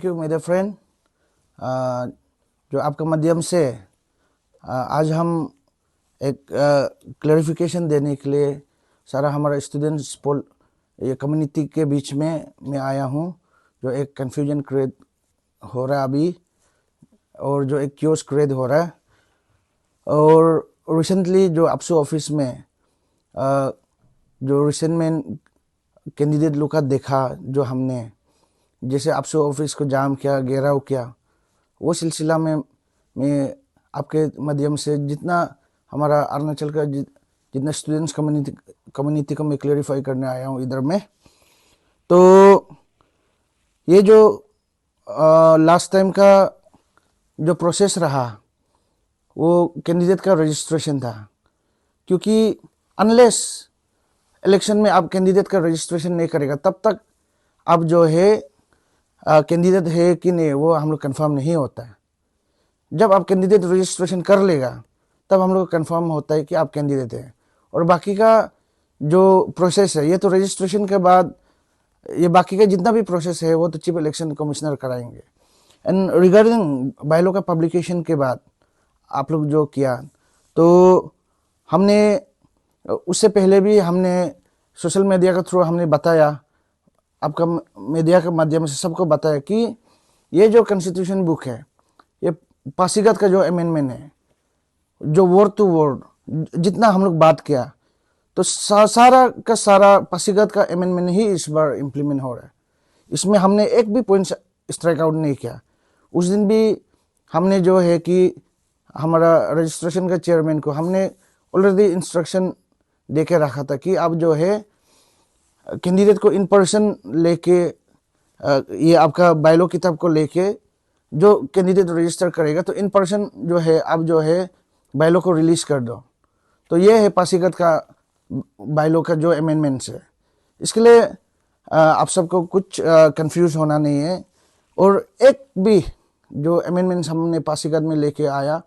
Thank you मेरे friend. जो आपका माध्यम से आज हम एक क्लैरिफिकेशन देने के लिए सारा हमारा स्टूडेंट्स पोल ये कम्युनिटी के बीच में मैं आया हूँ। जो एक कन्फ्यूजन क्रिएट हो रहा है अभी, और जो एक क्योस क्रिएट हो रहा है। और रिसेंटली जो आपसू ऑफिस में जो रिसेंट में कैंडिडेट लोग का देखा, जो हमने जैसे आपसू ऑफिस को जाम किया, घेराव किया, वो सिलसिला में मैं आपके माध्यम से जितना हमारा अरुणाचल का जितना स्टूडेंट्स कम्युनिटी को मैं क्लेरिफाई करने आया हूँ इधर में। तो ये जो लास्ट टाइम का जो प्रोसेस रहा वो कैंडिडेट का रजिस्ट्रेशन था, क्योंकि अनलेस इलेक्शन में आप कैंडिडेट का रजिस्ट्रेशन नहीं करेगा तब तक आप जो है कैंडिडेट है कि नहीं वो हम लोग कंफर्म नहीं होता है। जब आप कैंडिडेट रजिस्ट्रेशन कर लेगा तब हम लोग कंफर्म होता है कि आप कैंडिडेट है। और बाकी का जो प्रोसेस है ये तो रजिस्ट्रेशन के बाद, ये बाकी का जितना भी प्रोसेस है वो तो चीफ इलेक्शन कमिश्नर कराएंगे। एंड रिगार्डिंग बायलॉ का पब्लिकेशन के बाद आप लोग जो किया, तो हमने उससे पहले भी हमने सोशल मीडिया के थ्रू हमने बताया, आपका मीडिया के माध्यम से सबको बताया कि ये जो कॉन्स्टिट्यूशन बुक है ये पासीघाट का जो अमेंडमेंट है, जो वर्ड टू वर्ड जितना हम लोग बात किया, तो सारा का सारा पासीघाट का अमेंडमेंट ही इस बार इम्प्लीमेंट हो रहा है। इसमें हमने एक भी पॉइंट स्ट्राइक आउट नहीं किया। उस दिन भी हमने जो है कि हमारा रजिस्ट्रेशन का चेयरमैन को हमने ऑलरेडी इंस्ट्रक्शन दे के रखा था कि आप जो है कैंडिडेट को इन पर्सन लेके ये आपका बायलॉ किताब को लेके जो कैंडिडेट रजिस्टर करेगा तो इन पर्सन जो है आप जो है बायलॉ को रिलीज कर दो। तो ये है पासीघाट का बायलॉ का जो अमेंडमेंट्स है। इसके लिए आप सबको कुछ कंफ्यूज होना नहीं है। और एक भी जो अमेंडमेंट्स हमने पासीघाट में लेके आया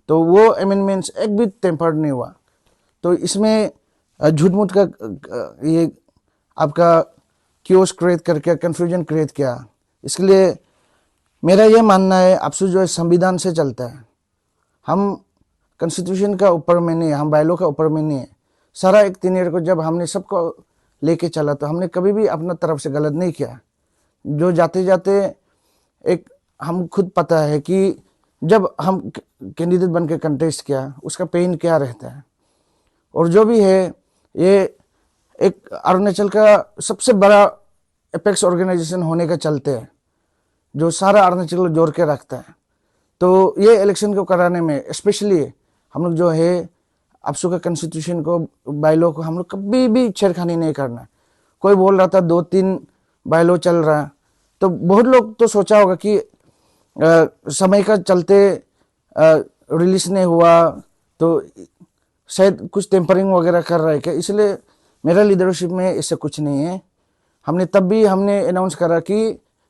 तो वो अमेंडमेंट्स एक भी टेम्पर्ड नहीं हुआ। तो इसमें झूठ मूठ का ये आपका क्योस क्रिएट करके कंफ्यूजन क्रिएट किया। इसके लिए मेरा ये मानना है आपसे जो है संविधान से चलता है, हम कॉन्स्टिट्यूशन का ऊपर में नहीं, हम बायलॉ का ऊपर में नहीं है। सारा एक तीन ईयर को जब हमने सबको लेके चला तो हमने कभी भी अपना तरफ से गलत नहीं किया। जो जाते जाते एक हम खुद पता है कि जब हम कैंडिडेट बन के कंटेस्ट किया उसका पेन क्या रहता है। और जो भी है ये एक अरुणाचल का सबसे बड़ा एपेक्स ऑर्गेनाइजेशन होने का चलते है जो सारा अरुणाचल को जोड़ के रखता है। तो ये इलेक्शन को कराने में स्पेशली हम लोग जो है आपसू का कॉन्स्टिट्यूशन को बायलॉ को हम लोग कभी भी छेड़खानी नहीं करना। कोई बोल रहा था 2-3 बायलॉ चल रहा, तो बहुत लोग तो सोचा होगा कि समय का चलते रिलीज नहीं हुआ तो शायद कुछ टेम्परिंग वगैरह कर रहा है क्या। इसलिए मेरा लीडरशिप में इससे कुछ नहीं है। हमने तब भी हमने अनाउंस करा कि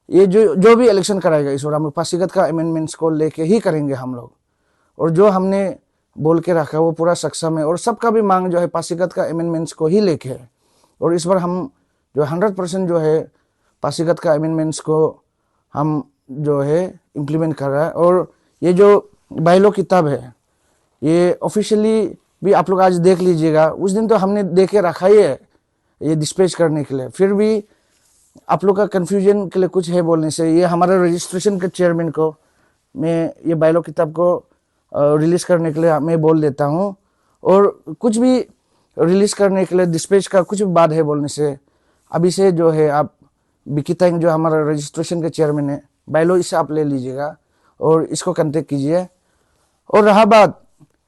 ये जो भी इलेक्शन कराएगा इस बार हम लोग पासीघाट का अमेंडमेंट्स को लेके ही करेंगे हम लोग। और जो हमने बोल के रखा वो पूरा सक्षम है। और सबका भी मांग जो है पासीघाट का अमेंडमेंट्स को ही लेके है। और इस बार हम जो 100% जो है पासीघाट का अमेंडमेंट्स को हम जो है इम्प्लीमेंट कर रहा है। और ये जो बायलॉ किताब है ये ऑफिशियली भी आप लोग आज देख लीजिएगा। उस दिन तो हमने दे के रखा ही है ये डिस्पैच करने के लिए, फिर भी आप लोग का कन्फ्यूजन के लिए कुछ है बोलने से ये हमारे रजिस्ट्रेशन के चेयरमैन को मैं ये बायलॉ किताब को रिलीज करने के लिए मैं बोल देता हूँ। और कुछ भी रिलीज करने के लिए डिस्पैच का कुछ भी बात है बोलने से अभी से जो है आप विकी ताइंग जो हमारा रजिस्ट्रेशन के चेयरमैन है, बायलॉ इससे आप ले लीजिएगा और इसको कंटेक्ट कीजिए। और रहा बात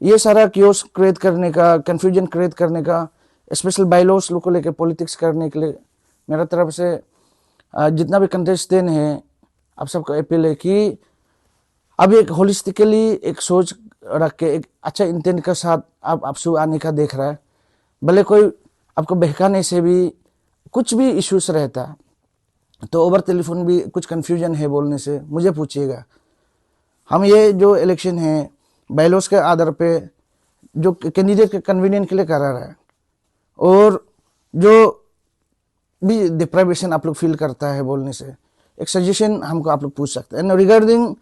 ये सारा क्योस क्रिएट करने का, कन्फ्यूजन क्रिएट करने का, स्पेशल बायलॉस लोग को लेकर पॉलिटिक्स करने के लिए मेरा तरफ से जितना भी कंटेस्टेंट है आप सबको अपील है कि अब एक होलिस्टिकली एक सोच रख के एक अच्छा इंटेंट के साथ आप आपसू आने का देख रहा है। भले कोई आपको बहकाने से भी कुछ भी इश्यूज रहता है तो ओवर टेलीफोन भी कुछ कन्फ्यूजन है बोलने से मुझे पूछिएगा। हम ये जो इलेक्शन है बायलॉस के आधार पे जो कैंडिडेट के कन्वीनियंट के लिए करा रहा है। और जो भी डिप्राइवेशन आप लोग फील करता है बोलने से एक सजेशन हमको आप लोग पूछ सकते हैं। एंड रिगार्डिंग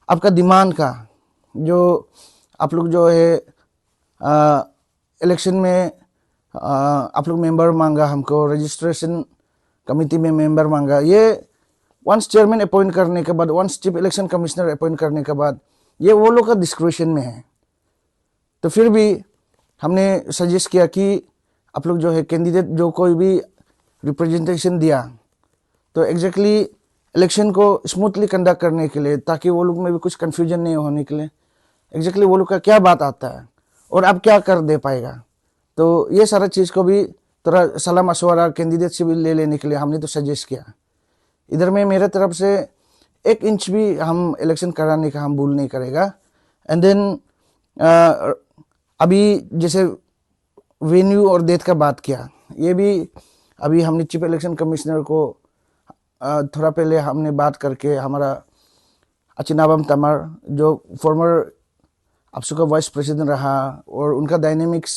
आपका डिमांड का, जो आप लोग जो है इलेक्शन में आप लोग मेंबर मांगा, हमको रजिस्ट्रेशन कमिटी में मेंबर मांगा, ये वंस चेयरमैन अपॉइंट करने के बाद, once chief election commissioner appoint करने के बाद, ये वो लोग का डिस्क्रिप्शन में है। तो फिर भी हमने सजेस्ट किया कि आप लोग जो है कैंडिडेट जो कोई भी रिप्रेजेंटेशन दिया, तो एग्जैक्टली इलेक्शन को स्मूथली कंडक्ट करने के लिए, ताकि वो लोग में भी कुछ कन्फ्यूजन नहीं होने के लिए, एग्जैक्टली वो लोग का क्या बात आता है और आप क्या कर दे पाएगा, तो ये सारा चीज़ को भी थोड़ा सलाह मशवरा कैंडिडेट से भी ले लेने के लिए हमने तो सजेस्ट किया। इधर में मेरे तरफ से 1 इंच भी हम इलेक्शन कराने का हम भूल नहीं करेगा। एंड देन अभी जैसे वेन्यू और डेट का बात किया, ये भी अभी हमने चीफ इलेक्शन कमिश्नर को थोड़ा पहले हमने बात करके, हमारा अचिनाबम तमर जो फॉर्मर आपसू का वाइस प्रेसिडेंट रहा, और उनका डायनेमिक्स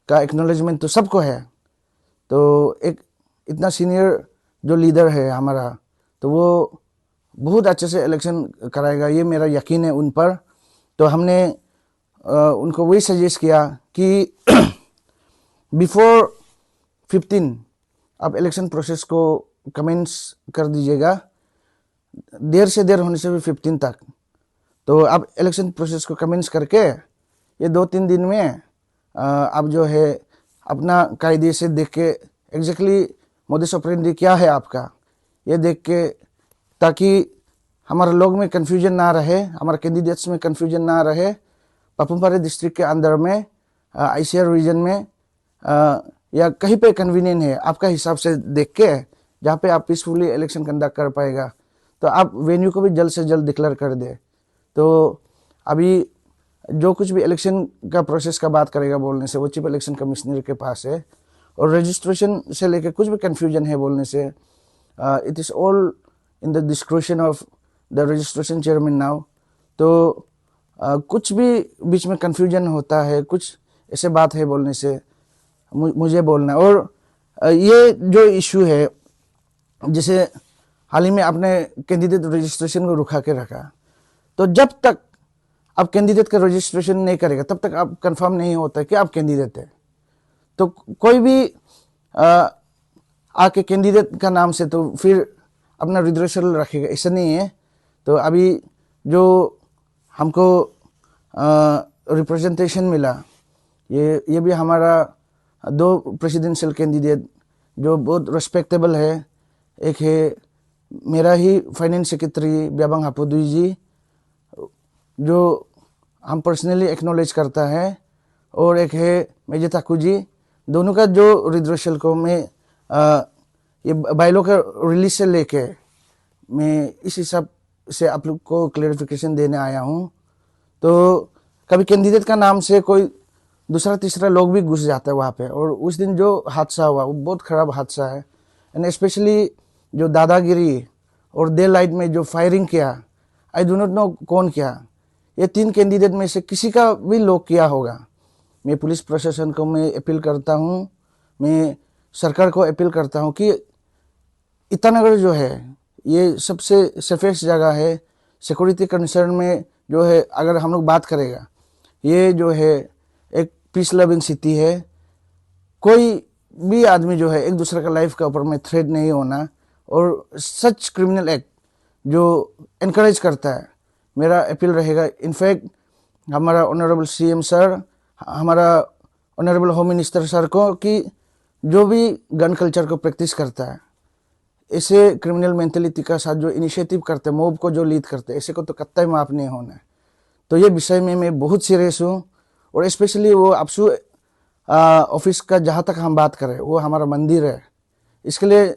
का एक्नॉलेजमेंट तो सबको है, तो एक इतना सीनियर जो लीडर है हमारा, तो वो बहुत अच्छे से इलेक्शन कराएगा, ये मेरा यकीन है उन पर। तो हमने उनको वही सजेस्ट किया कि बिफोर 15 आप इलेक्शन प्रोसेस को कमेंस कर दीजिएगा, देर से देर होने से भी 15 तक। तो आप इलेक्शन प्रोसेस को कमेंस करके ये 2-3 दिन में आप जो है अपना कायदे से देख के एग्जैक्टली मोदी ऑपरेंडी क्या है आपका, ये देख के, ताकि हमारे लोग में कन्फ्यूजन ना रहे, हमारे कैंडिडेट्स में कन्फ्यूजन ना रहे। पापुमपारे डिस्ट्रिक्ट के अंदर में ICR रीजन में या कहीं पे कन्वीनियंट है आपका हिसाब से देख के, जहाँ पे आप पीसफुली इलेक्शन कंडक्ट कर पाएगा, तो आप वेन्यू को भी जल्द से जल्द डिक्लेयर कर दे। तो अभी जो कुछ भी इलेक्शन का प्रोसेस का बात करेगा बोलने से, वो चीफ इलेक्शन कमिश्नर के पास है, और रजिस्ट्रेशन से लेकर कुछ भी कन्फ्यूजन है बोलने से, it is all in the description of the registration chairman now. तो कुछ भी बीच में कन्फ्यूजन होता है, कुछ ऐसे बात है बोलने से मुझे बोलना। और ये जो इशू है, जैसे हाल ही में आपने कैंडिडेट रजिस्ट्रेशन को रुका के रखा, तो जब तक आप कैंडिडेट का रजिस्ट्रेशन नहीं करेगा तब तक आप कंफर्म नहीं होता कि आप कैंडिडेट है। तो कोई भी आके कैंडिडेट का नाम से तो फिर अपना रिजर्वेशन रखेगा, ऐसा नहीं है। तो अभी जो हमको रिप्रेजेंटेशन मिला, ये भी हमारा 2 प्रेसिडेंशियल कैंडिडेट जो बहुत रिस्पेक्टेबल है। एक है मेरा ही फाइनेंस सेक्रेटरी ब्याबंग हापोदुई जी, जो हम पर्सनली एक्नॉलेज करता है, और एक है मेजे ताकू जी। दोनों का जो रिजर्वेशन को मैं ये बाइलो का रिलीज से लेके मैं इस हिसाब से आप लोग को क्लेरिफिकेशन देने आया हूँ। तो कभी कैंडिडेट का नाम से कोई दूसरा तीसरा लोग भी घुस जाता है वहाँ पे, और उस दिन जो हादसा हुआ वो बहुत ख़राब हादसा है। एंड स्पेशली जो दादागिरी और डे लाइट में जो फायरिंग किया, आई डो नॉट नो कौन किया, ये 3 कैंडिडेट में से किसी का भी लोग किया होगा। मैं पुलिस प्रशासन को मैं अपील करता हूँ, मैं सरकार को अपील करता हूँ कि ईटानगर जो है ये सबसे सेफेस्ट जगह है। सिक्योरिटी कंसर्न में जो है अगर हम लोग बात करेगा, ये जो है एक पीस लविंग सिटी है। कोई भी आदमी जो है एक दूसरे का लाइफ के ऊपर में थ्रेट नहीं होना, और सच क्रिमिनल एक्ट जो इनकरेज करता है, मेरा अपील रहेगा। इनफैक्ट हमारा ऑनरेबल CM सर, हमारा ऑनरेबल होम मिनिस्टर सर को, कि जो भी गन कल्चर को प्रैक्टिस करता है, ऐसे क्रिमिनल मेंटेलिटी का साथ जो इनिशिएटिव करते हैं, मॉब को जो लीड करते हैं, ऐसे को तो कतई माफ नहीं होना है। तो ये विषय में मैं बहुत सीरियस हूँ, और स्पेशली वो आपसू ऑफिस का जहाँ तक हम बात करें, वो हमारा मंदिर है, इसके लिए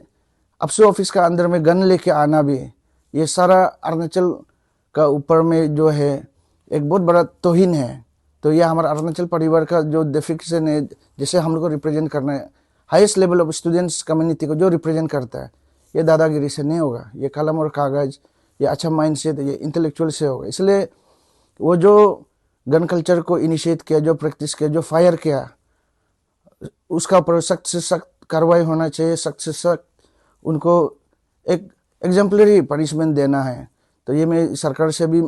आपसू ऑफिस का अंदर में गन लेके आना भी, ये सारा अरुणाचल का ऊपर में जो है एक बहुत बड़ा तौहीन है। तो ये हमारा अरुणाचल परिवार का जो डेफिनेशन है, जैसे हम लोग को रिप्रेजेंट करना है, highest level of students community को जो रिप्रेजेंट करता है, ये दादागिरी से नहीं होगा, ये कलम और कागज़, ये अच्छा माइंडसेट, ये इंटेलेक्चुअल से होगा। इसलिए वो जो गन कल्चर को इनिशिएट किया, जो प्रैक्टिस किया, जो फायर किया, उसका ऊपर सख्त से सख्त कार्रवाई होना चाहिए। सख्त से सख्त उनको एक एग्जाम्पलरी पनिशमेंट देना है। तो ये मैं सरकार से भी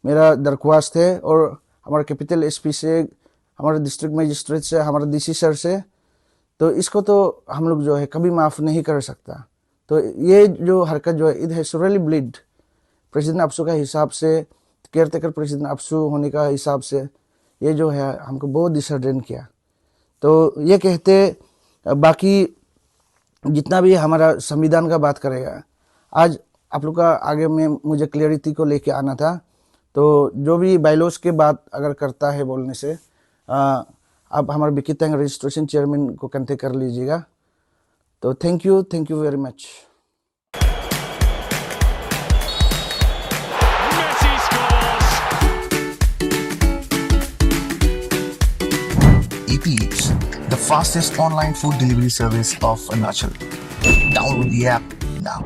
मेरा दरख्वास्त है, और हमारे कैपिटल एसपी से, हमारे डिस्ट्रिक्ट मजिस्ट्रेट से, हमारे डीसी सर से। तो इसको तो हम लोग जो है कभी माफ़ नहीं कर सकता। तो ये जो हरकत जो है, it has really bleed president अपसू का हिसाब से, केयर टेकर प्रेसिडेंट अपसू होने का हिसाब से, ये जो है हमको बहुत डिसअर्डन किया। तो ये कहते बाकी जितना भी हमारा संविधान का बात करेगा, आज आप लोग का आगे में मुझे क्लियरिटी को लेके आना था। तो जो भी बाइलॉज के बात अगर करता है बोलने से, आप हमारे बिकी तेंग रजिस्ट्रेशन चेयरमैन को कांटेक्ट कर लीजिएगा। तो thank you very much. Messi scores. Eat Eats, the fastest online food delivery service of Arunachal. Download the app now.